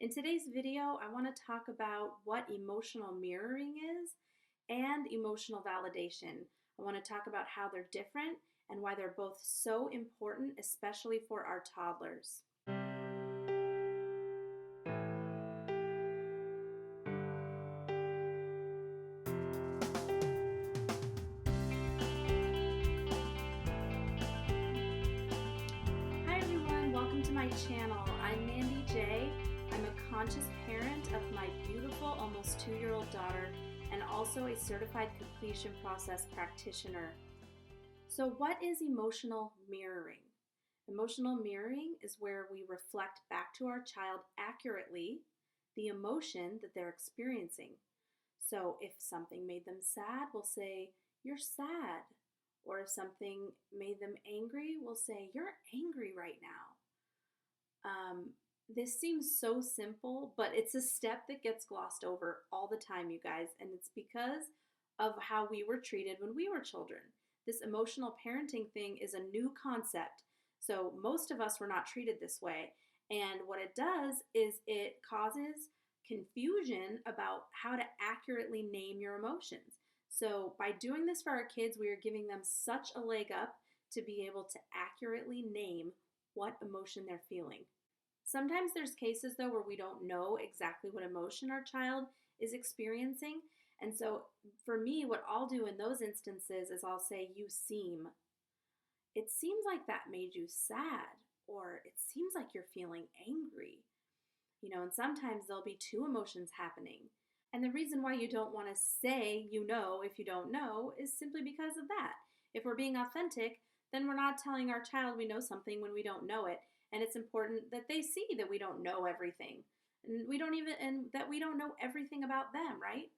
In today's video, I want to talk about what emotional mirroring is and emotional validation. I want to talk about how they're different and why they're both so important, especially for our toddlers. Hi everyone, welcome to my channel. I'm Mandy J. I'm a conscious parent of my beautiful almost 2-year-old daughter and also a certified completion process practitioner. So what is emotional mirroring? Emotional mirroring is where we reflect back to our child accurately the emotion that they're experiencing. So if something made them sad, we'll say, "You're sad." Or if something made them angry, we'll say, "You're angry right now." This seems so simple, but it's a step that gets glossed over all the time, you guys, and it's because of how we were treated when we were children. This emotional parenting thing is a new concept, so most of us were not treated this way. And what it does is it causes confusion about how to accurately name your emotions. So, by doing this for our kids, we are giving them such a leg up to be able to accurately name what emotion they're feeling. Sometimes there's cases though where we don't know exactly what emotion our child is experiencing. And so for me, what I'll do in those instances is I'll say, "You seem." It seems like that made you sad, or it seems like you're feeling angry. And sometimes there'll be two emotions happening. And the reason why you don't want to say you know if you don't know is simply because of that. If we're being authentic, then we're not telling our child we know something when we don't know it. And it's important that they see that we don't know everything. And that we don't know everything about them, right?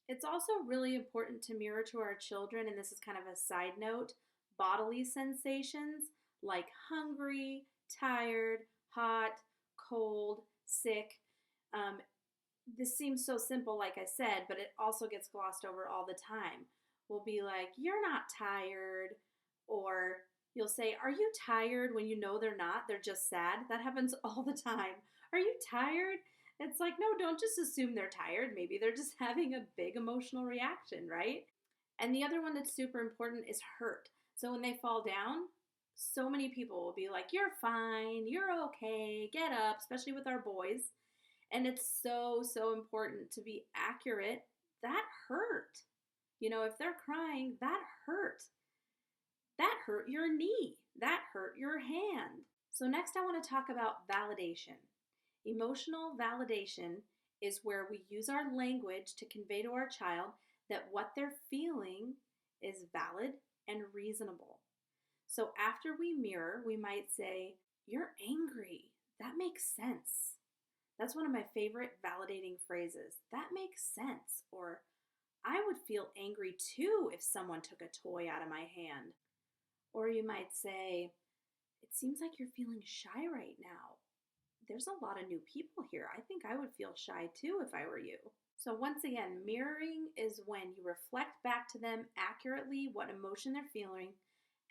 It's also really important to mirror to our children, and this is kind of a side note, bodily sensations like hungry, tired, hot, cold, sick. Um, this seems so simple, like I said, but it also gets glossed over all the time. We'll be like, "You're not tired," or you'll say, "Are you tired?" when you know they're not, they're just sad. That happens all the time. "Are you tired?" It's like, no, don't just assume they're tired. Maybe they're just having a big emotional reaction, right? And the other one that's super important is hurt. So when they fall down, so many people will be like, "You're fine, you're okay, get up," especially with our boys. And it's so, so important to be accurate. That hurt. If they're crying, that hurt. That hurt your knee. That hurt your hand. So, next, I want to talk about validation. Emotional validation is where we use our language to convey to our child that what they're feeling is valid and reasonable. So, after we mirror, we might say, "You're angry. That makes sense." That's one of my favorite validating phrases. "That makes sense." Or, "I would feel angry too if someone took a toy out of my hand." Or you might say, "It seems like you're feeling shy right now. There's a lot of new people here. I think I would feel shy too if I were you." So, once again, mirroring is when you reflect back to them accurately what emotion they're feeling,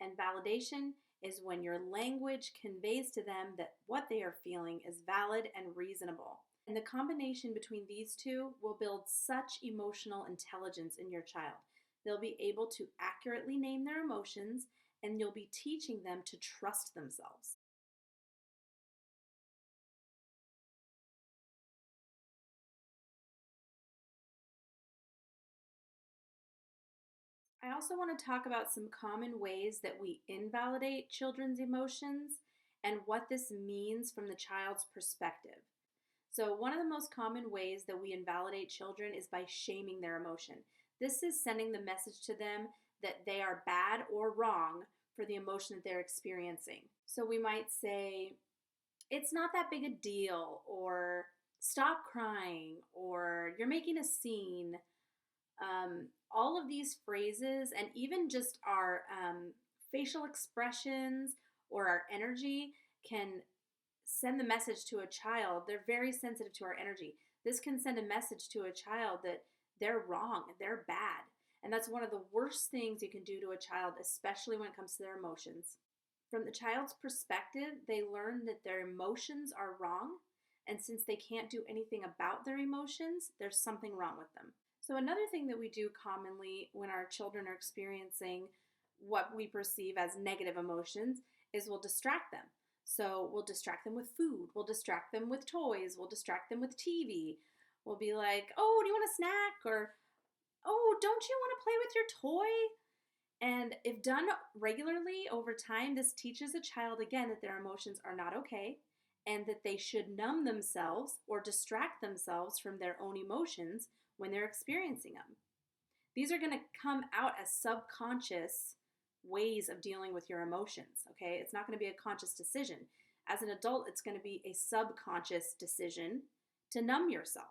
and validation is when your language conveys to them that what they are feeling is valid and reasonable. And the combination between these two will build such emotional intelligence in your child. They'll be able to accurately name their emotions, and you'll be teaching them to trust themselves. I also want to talk about some common ways that we invalidate children's emotions and what this means from the child's perspective. So, one of the most common ways that we invalidate children is by shaming their emotion. This is sending the message to them that they are bad or wrong for the emotion that they're experiencing. So, we might say, "It's not that big a deal," or "Stop crying," or "You're making a scene." All of these phrases, and even just our facial expressions or our energy, can send the message to a child. They're very sensitive to our energy. This can send a message to a child that they're wrong, they're bad. And that's one of the worst things you can do to a child, especially when it comes to their emotions. From the child's perspective, they learn that their emotions are wrong And since they can't do anything about their emotions, there's something wrong with them. So, another thing that we do commonly when our children are experiencing what we perceive as negative emotions is we'll distract them. So, we'll distract them with food, we'll distract them with toys, we'll distract them with TV. We'll be like, oh, do you want a snack? Or, oh, don't you want to play with your toy? And if done regularly over time, this teaches a child again that their emotions are not okay and that they should numb themselves or distract themselves from their own emotions when they're experiencing them. These are going to come out as subconscious ways of dealing with your emotions, okay? It's not going to be a conscious decision. As an adult, it's going to be a subconscious decision to numb yourself.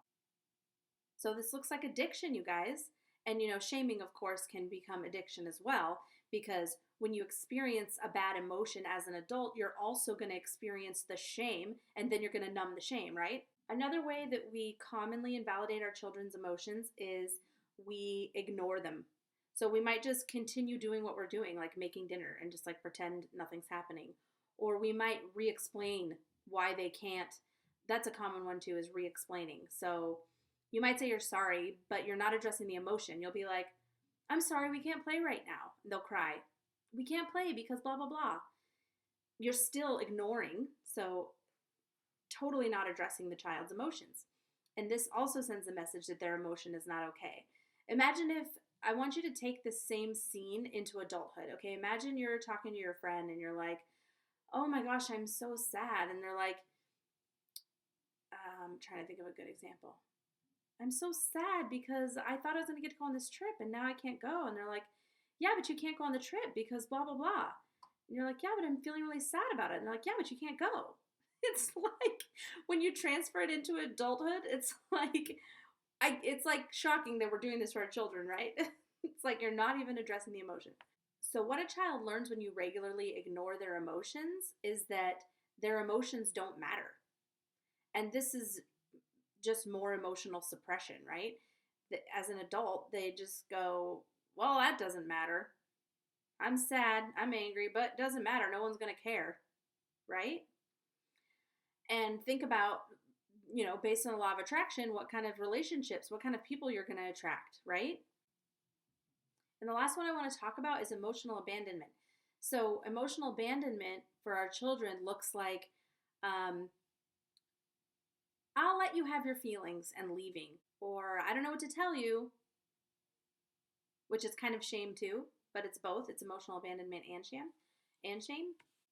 So this looks like addiction, you guys. And, shaming, of course, can become addiction as well, because when you experience a bad emotion as an adult, you're also going to experience the shame, and then you're going to numb the shame, right? Another way that we commonly invalidate our children's emotions is we ignore them. So we might just continue doing what we're doing, like making dinner, and just like pretend nothing's happening. Or we might re-explain why they can't. That's a common one too, is re-explaining. So you might say you're sorry, but you're not addressing the emotion. You'll be like, I'm sorry, we can't play right now. And they'll cry. We can't play because blah, blah, blah. You're still ignoring, so totally not addressing the child's emotions. And this also sends a message that their emotion is not okay. Imagine if, I want you to take this same scene into adulthood, okay? Imagine you're talking to your friend and you're like, oh my gosh, I'm so sad. And they're like, I'm trying to think of a good example. I'm so sad because I thought I was going to get to go on this trip and now I can't go. And they're like, yeah, but you can't go on the trip because blah, blah, blah. And you're like, yeah, but I'm feeling really sad about it. And they're like, yeah, but you can't go. It's like when you transfer it into adulthood, it's like shocking that we're doing this for our children, right? It's like you're not even addressing the emotion. So what a child learns when you regularly ignore their emotions is that their emotions don't matter. And this is just more emotional suppression, right? As an adult, they just go, well, that doesn't matter. I'm sad, I'm angry, but it doesn't matter. No one's going to care, right? And think about, based on the law of attraction, what kind of relationships, what kind of people you're going to attract, right? And the last one I want to talk about is emotional abandonment. So emotional abandonment for our children looks like, I'll let you have your feelings and leaving. Or I don't know what to tell you, which is kind of shame too, but it's both. It's emotional abandonment and shame.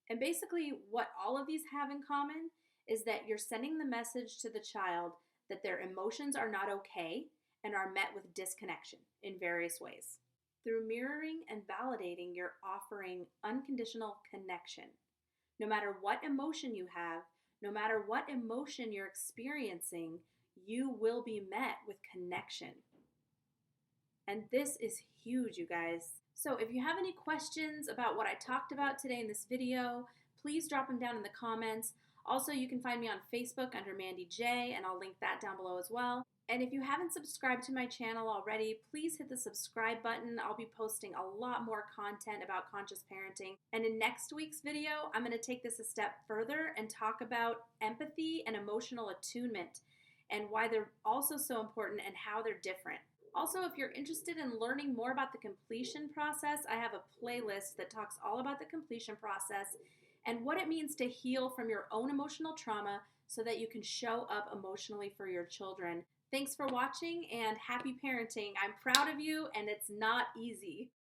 And basically what all of these have in common is that you're sending the message to the child that their emotions are not okay and are met with disconnection in various ways. Through mirroring and validating, you're offering unconditional connection. No matter what emotion you have, no matter what emotion you're experiencing, you will be met with connection. And this is huge, you guys. So if you have any questions about what I talked about today in this video, please drop them down in the comments. Also, you can find me on Facebook under Mandy J, and I'll link that down below as well. And if you haven't subscribed to my channel already, please hit the subscribe button. I'll be posting a lot more content about conscious parenting. And in next week's video, I'm going to take this a step further and talk about empathy and emotional attunement and why they're also so important and how they're different. Also, if you're interested in learning more about the completion process, I have a playlist that talks all about the completion process and what it means to heal from your own emotional trauma so that you can show up emotionally for your children. Thanks for watching and happy parenting. I'm proud of you, and it's not easy.